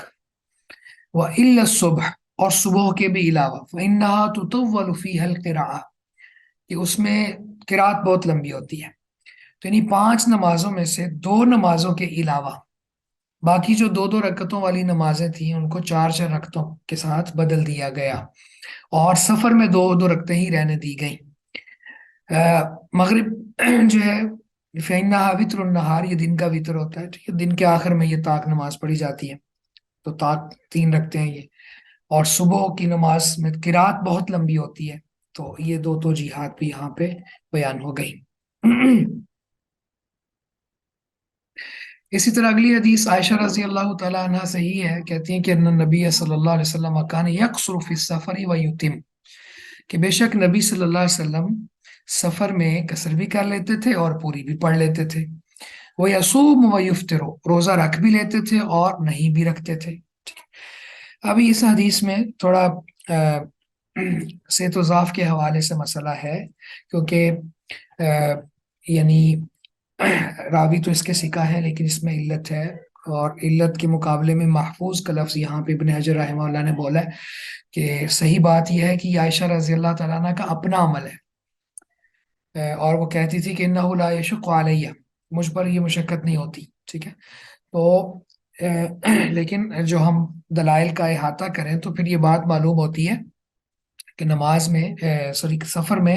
وَإِلَّا الصُّبْحِ، اور صبح کے بھی علاوہ، فَإِنَّهَا تُطَوَّلُ فِيهَا الْقِرَاءَ، کہ اس میں قرات بہت لمبی ہوتی ہے۔ تو یعنی 5 نمازوں میں سے 2 نمازوں کے علاوہ باقی جو 2 رکعتوں والی نمازیں تھیں ان کو 4 رکعتوں کے ساتھ بدل دیا گیا، اور سفر میں 2 رکعتیں ہی رہنے دی گئیں۔ مغرب جو ہے فَإِنَّهَا وِتْرُ النَّهَارِ، یہ دن کا وطر ہوتا ہے، ٹھیک ہے، دن کے آخر میں یہ طاق نماز پڑھی جاتی ہے، تو طاق 3 رکھتے ہیں یہ، اور صبح کی نماز میں قرات بہت لمبی ہوتی ہے، تو یہ 2 توجیحات بھی یہاں پہ بیان ہو گئی۔ اسی طرح اگلی حدیث عائشہ رضی اللہ تعالیٰ عنہ سے ہی ہے، کہتی ہیں کہ ان نبی صلی اللہ علیہ وسلم کان یقصر فی السفر ویتم، کہ بے شک نبی صلی اللہ علیہ وسلم سفر میں قصر بھی کر لیتے تھے اور پوری بھی پڑھ لیتے تھے، وہ یصوم و یفطر، روزہ رکھ بھی لیتے تھے اور نہیں بھی رکھتے تھے۔ ابھی اس حدیث میں تھوڑا سے تو ضعف کے حوالے سے مسئلہ ہے، کیونکہ یعنی راوی تو اس کے سکا ہے لیکن اس میں علت ہے، اور علت کے مقابلے میں محفوظ کا لفظ یہاں پہ ابن حجر رحمہ اللہ نے بولا ہے کہ صحیح بات یہ ہے کہ یہ عائشہ رضی اللہ تعالیٰ عنہ کا اپنا عمل ہے، اور وہ کہتی تھی کہ انہ لا یشق علیہ، مجھ پر یہ مشقت نہیں ہوتی، ٹھیک ہے۔ تو لیکن جو ہم دلائل کا احاطہ کریں تو پھر یہ بات معلوم ہوتی ہے کہ نماز میں سوری سفر میں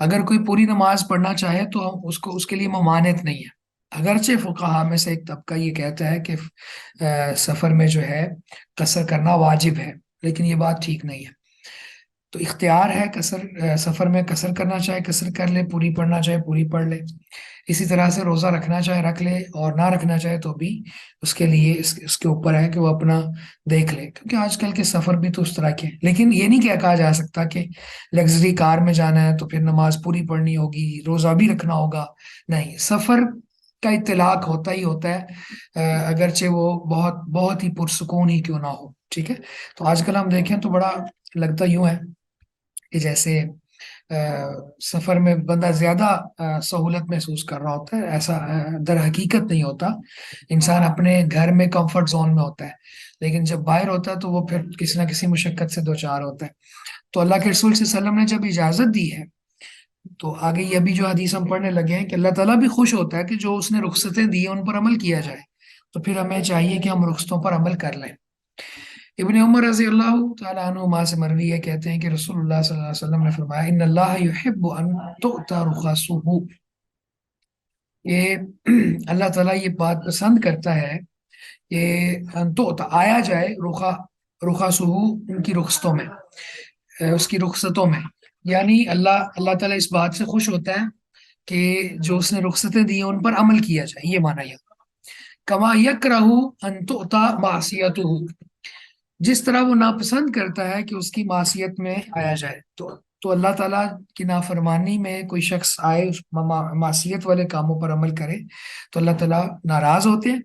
اگر کوئی پوری نماز پڑھنا چاہے تو ہم اس کے لیے ممانعت نہیں ہے، اگرچہ فقہا میں سے ایک طبقہ یہ کہتا ہے کہ سفر میں جو ہے قصر کرنا واجب ہے، لیکن یہ بات ٹھیک نہیں ہے۔ تو اختیار ہے قصر، سفر میں قصر کرنا چاہے قصر کر لے، پوری پڑھنا چاہے پوری پڑھ لے، اسی طرح سے روزہ رکھنا چاہے رکھ لے، اور نہ رکھنا چاہے تو بھی اس کے لیے اس کے اوپر ہے کہ وہ اپنا دیکھ لے، کیونکہ آج کل کے سفر بھی تو اس طرح کے ہیں۔ لیکن یہ نہیں کہا جا سکتا کہ لگژری کار میں جانا ہے تو پھر نماز پوری پڑھنی ہوگی، روزہ بھی رکھنا ہوگا، نہیں، سفر کا اطلاق ہوتا ہی ہوتا ہے، اگرچہ وہ بہت بہت ہی پرسکون ہی کیوں نہ ہو، ٹھیک ہے۔ تو آج کل ہم دیکھیں تو بڑا لگتا یوں ہے کہ جیسے سفر میں بندہ زیادہ سہولت محسوس کر رہا ہوتا ہے، ایسا در حقیقت نہیں ہوتا، انسان اپنے گھر میں کمفرٹ زون میں ہوتا ہے، لیکن جب باہر ہوتا ہے تو وہ پھر کسی نہ کسی مشقت سے دوچار ہوتا ہے۔ تو اللہ کے رسول صلی اللہ علیہ وسلم نے جب اجازت دی ہے تو آگے یہ بھی جو حدیث ہم پڑھنے لگے ہیں کہ اللہ تعالیٰ بھی خوش ہوتا ہے کہ جو اس نے رخصتیں دی ہیں ان پر عمل کیا جائے، تو پھر ہمیں چاہیے کہ ہم رخصتوں پر عمل کر لیں۔ ابن عمر رضی اللہ تعالیٰ عنہما سے مروی ہے، کہتے ہیں کہ رسول اللہ صلی اللہ علیہ وسلم نے فرمایا ان اللہ یحب ان تؤتى رخصه، یہ اللہ تعالیٰ یہ بات پسند کرتا ہے کہ ان تؤتى آیا جائے رخصه ان کی رخصتوں میں، اس کی رخصتوں میں، یعنی اللہ تعالیٰ اس بات سے خوش ہوتا ہے کہ جو اس نے رخصتیں دی ہیں ان پر عمل کیا جائے، یہ معنی ہے۔ کما یکرہ ان تؤتى معصیتہ، جس طرح وہ ناپسند کرتا ہے کہ اس کی معصیت میں آیا جائے، تو اللہ تعالیٰ کی نافرمانی میں کوئی شخص آئے، اس معصیت والے کاموں پر عمل کرے تو اللہ تعالیٰ ناراض ہوتے ہیں،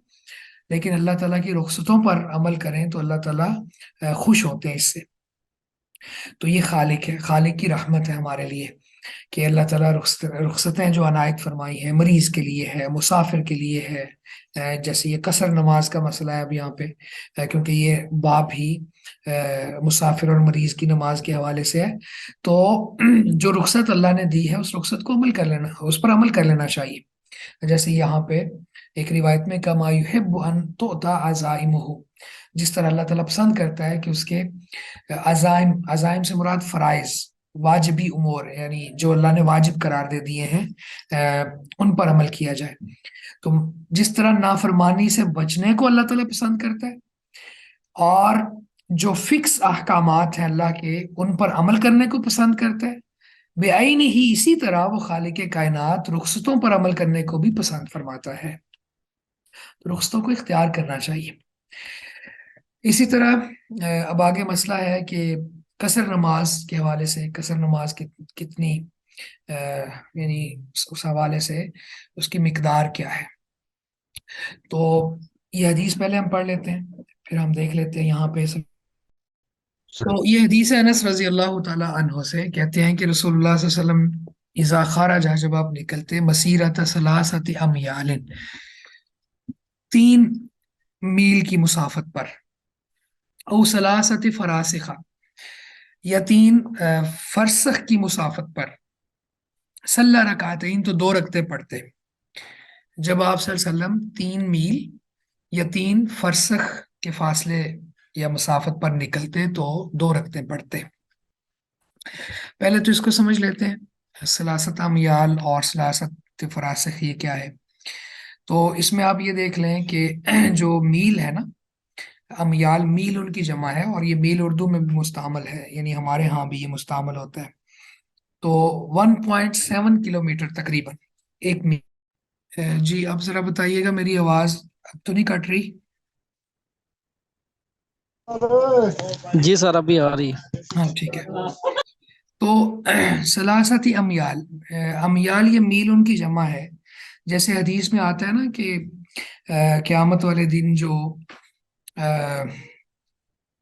لیکن اللہ تعالیٰ کی رخصتوں پر عمل کریں تو اللہ تعالیٰ خوش ہوتے ہیں اس سے۔ تو یہ خالق ہے، خالق کی رحمت ہے ہمارے لیے کہ اللہ تعالیٰ رخصتیں جو عنایت فرمائی ہیں مریض کے لیے ہے، مسافر کے لیے ہے، جیسے یہ قصر نماز کا مسئلہ ہے اب یہاں پہ، کیونکہ یہ باب ہی مسافر اور مریض کی نماز کے حوالے سے ہے، تو جو رخصت اللہ نے دی ہے اس رخصت کو عمل کر لینا، اس پر عمل کر لینا چاہیے۔ جیسے یہاں پہ ایک روایت میں کما یحب ان تؤتى عزائمہ، جس طرح اللہ تعالیٰ پسند کرتا ہے کہ اس کے عزائم سے مراد فرائض، واجبی امور، یعنی جو اللہ نے واجب قرار دے دیے ہیں ان پر عمل کیا جائے۔ تو جس طرح نافرمانی سے بچنے کو اللہ تعالیٰ پسند کرتا ہے، اور جو فکس احکامات ہیں اللہ کے ان پر عمل کرنے کو پسند کرتا ہے، بے آئین ہی اسی طرح وہ خالق کائنات رخصتوں پر عمل کرنے کو بھی پسند فرماتا ہے، رخصتوں کو اختیار کرنا چاہیے۔ اسی طرح اب آگے مسئلہ ہے کہ قصر نماز کے حوالے سے، قصر نماز کتنی یعنی اس حوالے سے اس کی مقدار کیا ہے، تو یہ حدیث پہلے ہم پڑھ لیتے ہیں پھر ہم دیکھ لیتے ہیں یہاں پہ تو یہ حدیث ہے انس رضی اللہ تعالیٰ عنہ سے، کہتے ہیں کہ رسول اللہ صلی اللہ علیہ وسلم اذا خرج، جب آپ نکلتے، مسیرت ثلاثت امیال، 3 میل کی مسافت پر، او ثلاثت فراسخہ، یا 3 فرسخ کی مسافت پر، صلی رکعتین، تو 2 رکعتیں پڑھتے۔ جب آپ صلی اللہ علیہ وسلم 3 میل یا 3 فرسخ کے فاصلے یا مسافت پر نکلتے تو 2 رکعتیں پڑھتے۔ پہلے تو اس کو سمجھ لیتے ہیں، ثلاثت امیال اور ثلاثت فراسخ یہ کیا ہے۔ تو اس میں آپ یہ دیکھ لیں کہ جو میل ہے نا، امیال میل ان کی جمع ہے، اور یہ میل اردو میں بھی مستعمل ہے، یعنی ہمارے ہاں بھی یہ مستعمل ہوتا ہے، تو 1.7 کلومیٹر تقریباً 1 میل۔ جی اب ذرا بتائیے گا، میری آواز اب تو نہیں کٹ رہی؟ جی سر ابھی آ رہی ہاں ٹھیک ہے۔ تو ثلاثت امیال، امیال یہ میل ان کی جمع ہے، جیسے حدیث میں آتا ہے نا کہ قیامت والے دن جو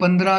15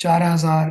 4000,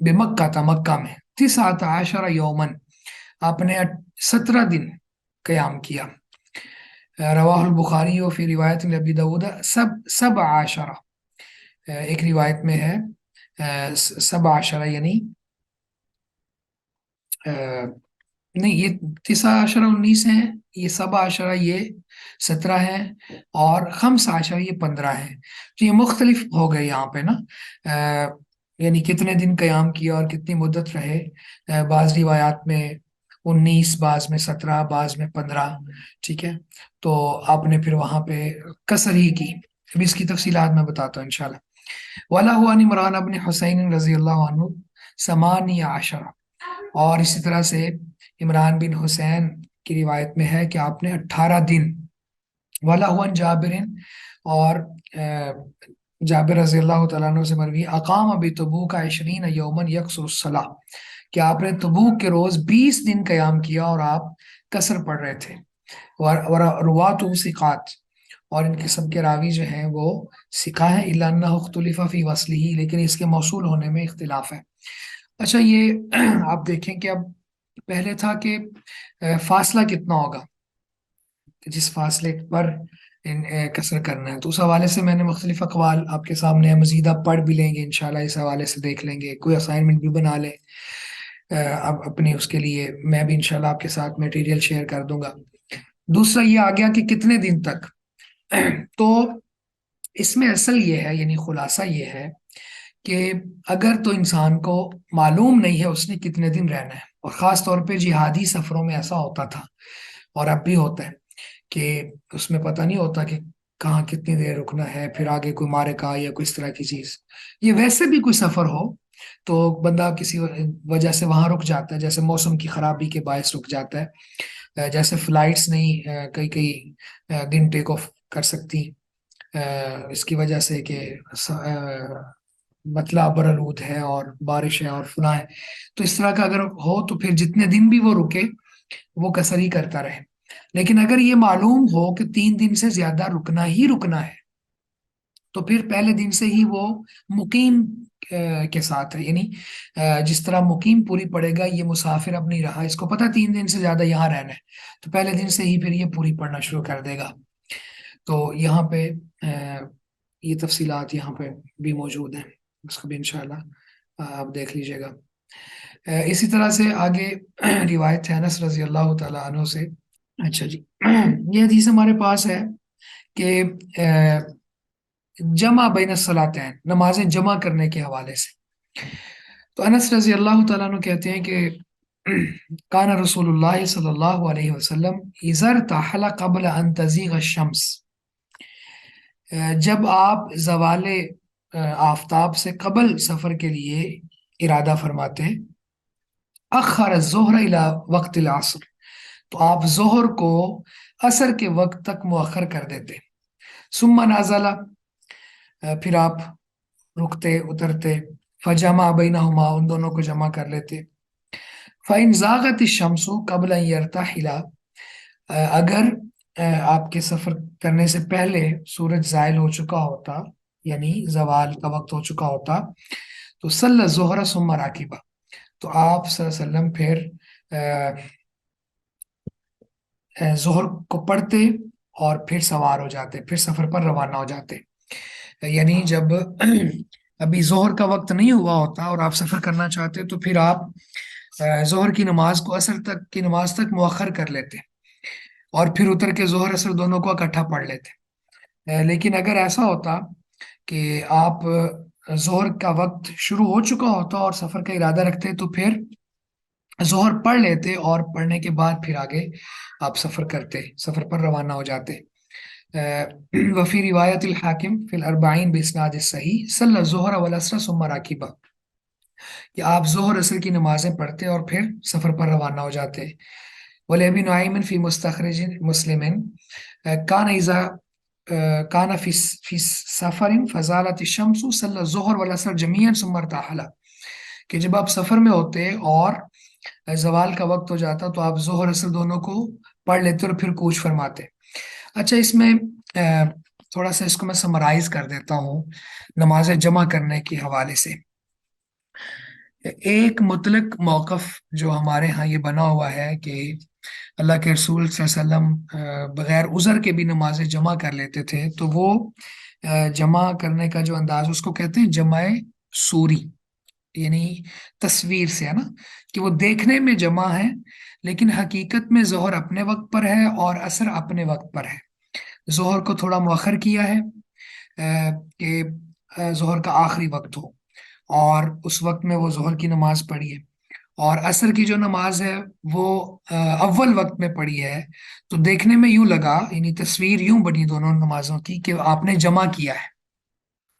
بمکہ تھا، مکہ میں 19 یومن، آپ نے 17 دن قیام کیا. رواہ البخاری و فی روایت ابی داود سب عشرہ، ایک روایت میں ہے 17 یعنی نہیں، یہ 19 ہے، یہ 17 یہ 17 ہے، اور 15 یہ 15 ہے. تو یہ مختلف ہو گئے یہاں پہ نا، یعنی کتنے دن قیام کیا اور کتنی مدت رہے. بعض روایات میں 19، بعض میں 17، بعض میں 15. ٹھیک ہے، تو آپ نے پھر وہاں پہ کسر ہی کی. اب اس کی تفصیلات میں بتاتا ہوں انشاءاللہ. وَلَهُ عَنِ عِمْرَانَ بْنِ حُسَيْنٍ رضی اللہ عنہ 18، اور اسی طرح سے عمران بن حسین کی روایت میں ہے کہ آپ نے 18 دن. وَلَهُ عَنْ جابر، اور جابر رضی اللہ تعالیٰ عنہ سے مروی اقام بتبوک 20 یومن یکسر الصلاۃ، کہ آپ نے تبوک کے روز 20 دن قیام کیا اور آپ قصر پڑھ رہے تھے. روات ثقات، اور ان قسم کے راوی جو ہیں وہ ثقہ ہیں، الا انہ اختلف فی وصلہ، لیکن اس کے موصول ہونے میں اختلاف ہے. اچھا، یہ آپ دیکھیں کہ اب پہلے تھا کہ فاصلہ کتنا ہوگا، کہ جس فاصلے پر قصر کرنا ہے. تو اس حوالے سے میں نے مختلف اقوال آپ کے سامنے مزید آپ پڑھ بھی لیں گے انشاءاللہ، اس حوالے سے دیکھ لیں گے، کوئی اسائنمنٹ بھی بنا لیں اب اپنے اس کے لیے. میں بھی انشاءاللہ آپ کے ساتھ میٹیریل شیئر کر دوں گا. دوسرا یہ آ گیا کہ کتنے دن تک. تو اس میں اصل یہ ہے، یعنی خلاصہ یہ ہے کہ اگر تو انسان کو معلوم نہیں ہے اس نے کتنے دن رہنا ہے، اور خاص طور پہ جہادی سفروں میں ایسا ہوتا تھا اور اب بھی ہوتا ہے کہ اس میں پتہ نہیں ہوتا کہ کہاں کتنی دیر رکنا ہے، پھر آگے کوئی مارکا یا کوئی اس طرح کی چیز. یہ ویسے بھی کوئی سفر ہو تو بندہ کسی وجہ سے وہاں رک جاتا ہے، جیسے موسم کی خرابی کے باعث رک جاتا ہے، جیسے فلائٹس نہیں کئی کئی دن ٹیک آف کر سکتی اس کی وجہ سے کہ مطلع برآلود ہے اور بارش ہے اور فلاں ہے. تو اس طرح کا اگر ہو تو پھر جتنے دن بھی وہ رکے وہ قصر ہی کرتا رہے. لیکن اگر یہ معلوم ہو کہ 3 دن سے زیادہ رکنا ہی رکنا ہے تو پھر پہلے دن سے ہی وہ مقیم کے ساتھ ہے، یعنی جس طرح مقیم پوری پڑے گا، یہ مسافر اب نہیں رہا، اس کو پتہ 3 دن سے زیادہ یہاں رہنا ہے، تو پہلے دن سے ہی پھر یہ پوری پڑھنا شروع کر دے گا. تو یہاں پہ یہ تفصیلات یہاں پہ بھی موجود ہیں، اس کو بھی انشاءاللہ آپ دیکھ لیجئے گا. اسی طرح سے آگے روایت ہے انس رضی اللہ تعالیٰ عنہ سے. اچھا جی، یہ حدیث ہمارے پاس ہے کہ جمع بین الصلاتین، نمازیں جمع کرنے کے حوالے سے. تو انس رضی اللہ تعالیٰ عنہ کہتے ہیں کہ کان رسول اللہ صلی اللہ علیہ وسلم اذا ارتحل قبل ان تزیغ الشمس، جب آپ زوال آفتاب سے قبل سفر کے لیے ارادہ فرماتے ہیں، اخر الظہر الى وقت العصر، تو آپ ظہر کو عصر کے وقت تک مؤخر کر دیتے. ثم نازل، پھر آپ رکتے اترتے، فجمع بینہما، ان دونوں کو جمع کر لیتے. فإن زاغت الشمس قبل ان يرتحل، اگر آپ کے سفر کرنے سے پہلے سورج زائل ہو چکا ہوتا، یعنی زوال کا وقت ہو چکا ہوتا، تو صلی الظہر ثم راکبہ، تو آپ صلی اللہ علیہ وسلم پھر ظہر کو پڑھتے اور پھر سوار ہو جاتے، پھر سفر پر روانہ ہو جاتے. یعنی جب ابھی ظہر کا وقت نہیں ہوا ہوتا اور آپ سفر کرنا چاہتے تو پھر آپ ظہر کی نماز کو عصر تک کی نماز تک مؤخر کر لیتے، اور پھر اتر کے ظہر عصر دونوں کو اکٹھا پڑھ لیتے. لیکن اگر ایسا ہوتا کہ آپ ظہر کا وقت شروع ہو چکا ہوتا اور سفر کا ارادہ رکھتے تو پھر ظہر پڑھ لیتے، اور پڑھنے کے بعد پھر آگے آپ سفر کرتے، سفر پر روانہ ہو جاتے. وفی روایت الحاکم فی الاربعین باسناد الصحیح صلی الظہر والعصر ثم راکبہ، کہ آپ ظہر عصر کی نمازیں پڑھتے اور پھر سفر پر روانہ ہو جاتے. ولابی نعیم فی مستخرج مسلم کان اذا کان فی سفر فزالت الشمس صلی الظہر والعصر جميعا ثم ارتحل، کہ جب آپ سفر میں ہوتے اور زوال کا وقت ہو جاتا تو آپ ظہر عصر دونوں کو پڑھ لیتے اور پھر کوچ فرماتے. اچھا، اس میں تھوڑا سا اس کو میں سمرائز کر دیتا ہوں نمازیں جمع کرنے کے حوالے سے. ایک مطلق موقف جو ہمارے ہاں یہ بنا ہوا ہے کہ اللہ کے رسول صلی اللہ علیہ وسلم بغیر عذر کے بھی نمازیں جمع کر لیتے تھے، تو وہ جمع کرنے کا جو انداز اس کو کہتے ہیں جمع سوری، یعنی تصویر سے، ہے نا، کہ وہ دیکھنے میں جمع ہے لیکن حقیقت میں ظہر اپنے وقت پر ہے اور عصر اپنے وقت پر ہے۔ ظہر کو تھوڑا مؤخر کیا ہے کہ ظہر کا آخری وقت ہو، اور اس وقت میں وہ ظہر کی نماز پڑھی ہے، اور عصر کی جو نماز ہے وہ اول وقت میں پڑھی ہے۔ تو دیکھنے میں یوں لگا، یعنی تصویر یوں بنی دونوں نمازوں کی کہ آپ نے جمع کیا ہے،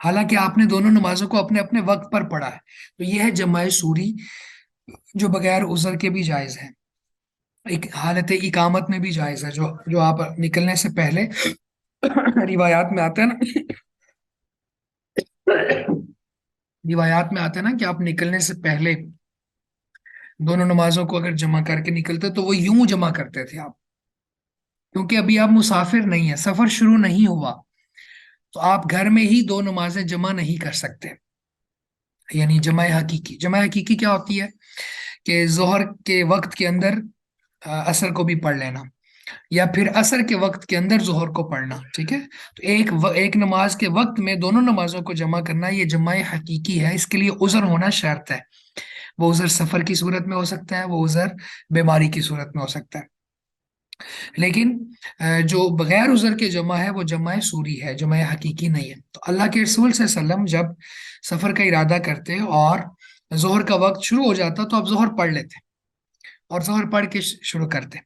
حالانکہ آپ نے دونوں نمازوں کو اپنے اپنے وقت پر پڑھا ہے۔ تو یہ ہے جمع سوری، جو بغیر عذر کے بھی جائز ہے، ایک حالت اقامت میں بھی جائز ہے، جو آپ نکلنے سے پہلے روایات میں آتا ہے نا، روایات میں آتا ہے نا کہ آپ نکلنے سے پہلے دونوں نمازوں کو اگر جمع کر کے نکلتے تو وہ یوں جمع کرتے تھے آپ، کیونکہ ابھی آپ مسافر نہیں ہیں، سفر شروع نہیں ہوا، تو آپ گھر میں ہی دو نمازیں جمع نہیں کر سکتے۔ یعنی جمع حقیقی، جمع حقیقی کیا ہوتی ہے کہ ظہر کے وقت کے اندر عصر کو بھی پڑھ لینا، یا پھر عصر کے وقت کے اندر ظہر کو پڑھنا، ٹھیک ہے۔ تو ایک نماز کے وقت میں دونوں نمازوں کو جمع کرنا، یہ جمع حقیقی ہے، اس کے لیے عذر ہونا شرط ہے۔ وہ عذر سفر کی صورت میں ہو سکتا ہے، وہ عذر بیماری کی صورت میں ہو سکتا ہے، لیکن جو بغیر عذر کے جمع ہے وہ جمع سوری ہے، جمع حقیقی نہیں ہے۔ تو اللہ کے رسول صلی اللہ علیہ وسلم جب سفر کا ارادہ کرتے اور ظہر کا وقت شروع ہو جاتا تو آپ ظہر پڑھ لیتے اور ظہر پڑھ کے شروع کرتے،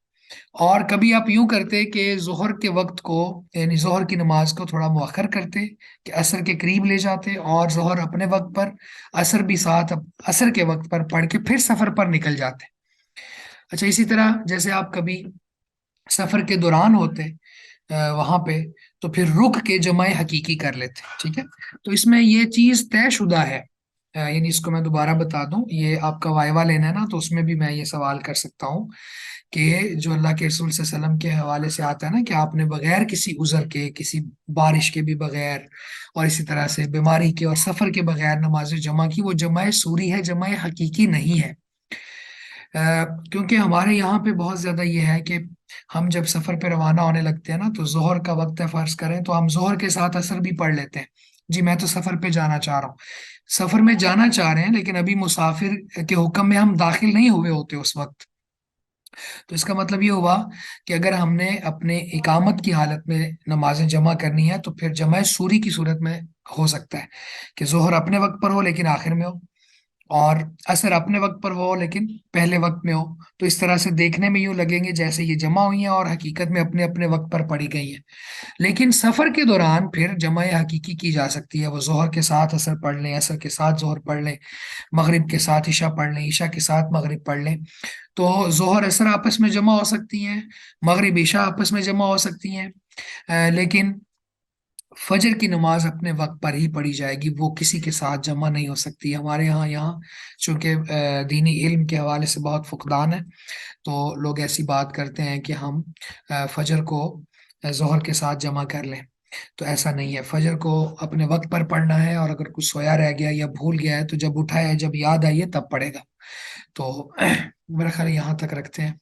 اور کبھی آپ یوں کرتے کہ ظہر کے وقت کو، یعنی ظہر کی نماز کو تھوڑا مؤخر کرتے کہ عصر کے قریب لے جاتے، اور ظہر اپنے وقت پر، عصر بھی ساتھ عصر کے وقت پر پڑھ کے پھر سفر پر نکل جاتے۔ اچھا، اسی طرح جیسے آپ کبھی سفر کے دوران ہوتے وہاں پہ، تو پھر رک کے جمع حقیقی کر لیتے، ٹھیک ہے۔ تو اس میں یہ چیز طے شدہ ہے، یعنی اس کو میں دوبارہ بتا دوں، یہ آپ کا وائوا لینا ہے نا، تو اس میں بھی میں یہ سوال کر سکتا ہوں کہ جو اللہ کے رسول صلی اللہ علیہ وسلم کے حوالے سے آتا ہے نا کہ آپ نے بغیر کسی عذر کے، کسی بارش کے بھی بغیر، اور اسی طرح سے بیماری کے اور سفر کے بغیر نماز جمع کی، وہ جمع سوری ہے، جمع حقیقی نہیں ہے۔ کیونکہ ہمارے یہاں پہ بہت زیادہ یہ ہے کہ ہم جب سفر پہ روانہ ہونے لگتے ہیں نا، تو ظہر کا وقت ہے فرض کریں، تو ہم ظہر کے ساتھ عصر بھی پڑھ لیتے ہیں، جی میں تو سفر پہ جانا چاہ رہا ہوں، سفر میں جانا چاہ رہے ہیں لیکن ابھی مسافر کے حکم میں ہم داخل نہیں ہوئے ہوتے اس وقت۔ تو اس کا مطلب یہ ہوا کہ اگر ہم نے اپنے اقامت کی حالت میں نمازیں جمع کرنی ہے تو پھر جمع سوری کی صورت میں ہو سکتا ہے کہ ظہر اپنے وقت پر ہو لیکن آخر میں ہو، اور عصر اپنے وقت پر ہو لیکن پہلے وقت میں ہو، تو اس طرح سے دیکھنے میں یوں لگیں گے جیسے یہ جمع ہوئی ہیں اور حقیقت میں اپنے اپنے وقت پر پڑھی گئی ہیں۔ لیکن سفر کے دوران پھر جمع حقیقی کی جا سکتی ہے، وہ ظہر کے ساتھ عصر پڑھ لیں، عصر کے ساتھ ظہر پڑھ لیں، مغرب کے ساتھ عشاء پڑھ لیں، عشاء کے ساتھ مغرب پڑھ لیں، تو ظہر عصر آپس میں جمع ہو سکتی ہیں، مغرب عشاء آپس میں جمع ہو سکتی ہیں، لیکن فجر کی نماز اپنے وقت پر ہی پڑھی جائے گی، وہ کسی کے ساتھ جمع نہیں ہو سکتی۔ ہمارے یہاں چونکہ دینی علم کے حوالے سے بہت فقدان ہے، تو لوگ ایسی بات کرتے ہیں کہ ہم فجر کو ظہر کے ساتھ جمع کر لیں، تو ایسا نہیں ہے، فجر کو اپنے وقت پر پڑھنا ہے، اور اگر کچھ سویا رہ گیا یا بھول گیا ہے تو جب اٹھا ہے، جب یاد آئی ہے تب پڑھے گا۔ تو میرا خیال ہے یہاں تک رکھتے ہیں۔